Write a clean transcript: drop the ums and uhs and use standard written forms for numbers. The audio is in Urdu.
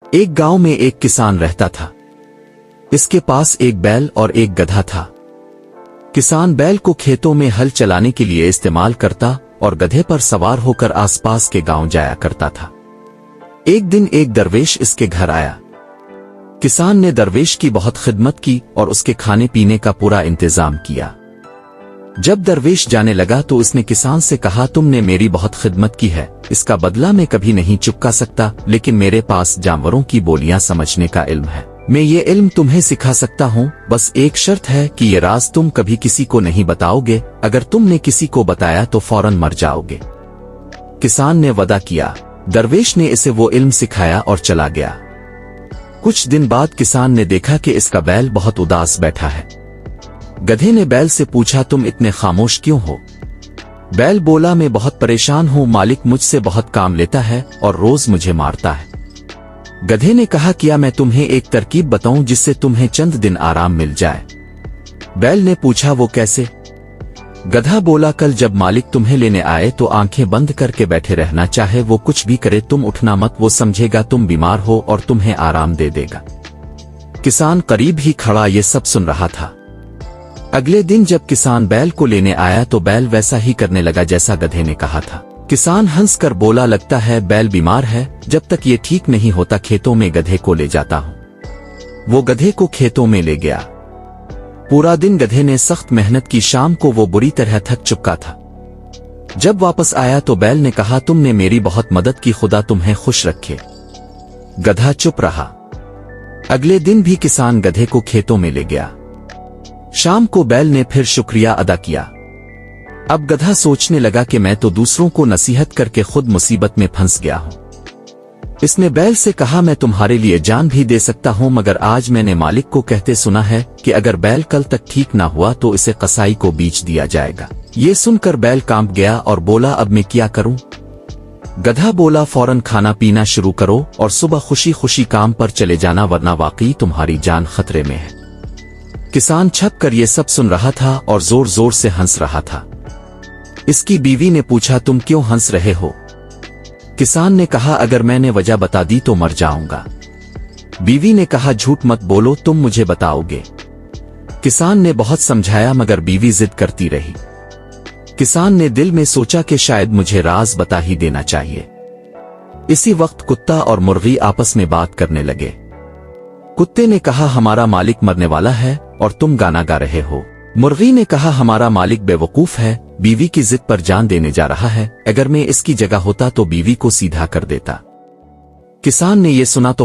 ایک گاؤں میں ایک کسان رہتا تھا۔ اس کے پاس ایک بیل اور ایک گدھا تھا۔ کسان بیل کو کھیتوں میں ہل چلانے کے لیے استعمال کرتا اور گدھے پر سوار ہو کر آس پاس کے گاؤں جایا کرتا تھا۔ ایک دن ایک درویش اس کے گھر آیا۔ کسان نے درویش کی بہت خدمت کی اور اس کے کھانے پینے کا پورا انتظام کیا۔ جب درویش جانے لگا تو اس نے کسان سے کہا، تم نے میری بہت خدمت کی ہے، اس کا بدلہ میں کبھی نہیں چکا سکتا، لیکن میرے پاس جانوروں کی بولیاں سمجھنے کا علم ہے۔ میں یہ علم تمہیں سکھا سکتا ہوں، بس ایک شرط ہے کہ یہ راز تم کبھی کسی کو نہیں بتاؤ گے، اگر تم نے کسی کو بتایا تو فوراً مر جاؤ گے۔ کسان نے وعدہ کیا۔ درویش نے اسے وہ علم سکھایا اور چلا گیا۔ کچھ دن بعد کسان نے دیکھا کہ اس کا بیل بہت اداس بیٹھا ہے۔ گدھے نے بیل سے پوچھا، تم اتنے خاموش کیوں ہو؟ بیل بولا، میں بہت پریشان ہوں، مالک مجھ سے بہت کام لیتا ہے اور روز مجھے مارتا ہے۔ گدھے نے کہا، کیا میں تمہیں ایک ترکیب بتاؤں جس سے تمہیں چند دن آرام مل جائے؟ بیل نے پوچھا، وہ کیسے؟ گدھا بولا، کل جب مالک تمہیں لینے آئے تو آنکھیں بند کر کے بیٹھے رہنا، چاہے وہ کچھ بھی کرے تم اٹھنا مت، وہ سمجھے گا تم بیمار ہو اور تمہیں آرام دے دے گا۔ کسان قریب ہی کھڑا یہ سب سن رہا تھا۔ اگلے دن جب کسان بیل کو لینے آیا تو بیل ویسا ہی کرنے لگا جیسا گدھے نے کہا تھا۔ کسان ہنس کر بولا، لگتا ہے بیل بیمار ہے، جب تک یہ ٹھیک نہیں ہوتا کھیتوں میں گدھے کو لے جاتا ہوں۔ وہ گدھے کو کھیتوں میں لے گیا۔ پورا دن گدھے نے سخت محنت کی، شام کو وہ بری طرح تھک چکا تھا۔ جب واپس آیا تو بیل نے کہا، تم نے میری بہت مدد کی، خدا تمہیں خوش رکھے۔ گدھا چپ رہا۔ اگلے دن بھی کسان گدھے کو کھیتوں میں لے گیا۔ شام کو بیل نے پھر شکریہ ادا کیا۔ اب گدھا سوچنے لگا کہ میں تو دوسروں کو نصیحت کر کے خود مصیبت میں پھنس گیا ہوں۔ اس نے بیل سے کہا، میں تمہارے لیے جان بھی دے سکتا ہوں، مگر آج میں نے مالک کو کہتے سنا ہے کہ اگر بیل کل تک ٹھیک نہ ہوا تو اسے قصائی کو بیچ دیا جائے گا۔ یہ سن کر بیل کانپ گیا اور بولا، اب میں کیا کروں؟ گدھا بولا، فوراً کھانا پینا شروع کرو اور صبح خوشی خوشی کام پر چلے جانا، ورنہ واقعی تمہاری جان خطرے میں ہے۔ کسان چھپ کر یہ سب سن رہا تھا اور زور زور سے ہنس رہا تھا۔ اس کی بیوی نے پوچھا، تم کیوں ہنس رہے ہو؟ کسان نے کہا، اگر میں نے وجہ بتا دی تو مر جاؤں گا۔ بیوی نے کہا، جھوٹ مت بولو، تم مجھے بتاؤ گے۔ کسان نے بہت سمجھایا مگر بیوی ضد کرتی رہی۔ کسان نے دل میں سوچا کہ شاید مجھے راز بتا ہی دینا چاہیے۔ اسی وقت کتا اور مرغی آپس میں بات کرنے لگے۔ کتے نے کہا، ہمارا مالک مرنے والا ہے اور تم گانا گا رہے ہو۔ مرغی نے کہا، ہمارا مالک بے وقوف ہے، بیوی کی ضد پر جان دینے جا رہا ہے، اگر میں اس کی جگہ ہوتا تو بیوی کو سیدھا کر دیتا۔ کسان نے یہ سنا تو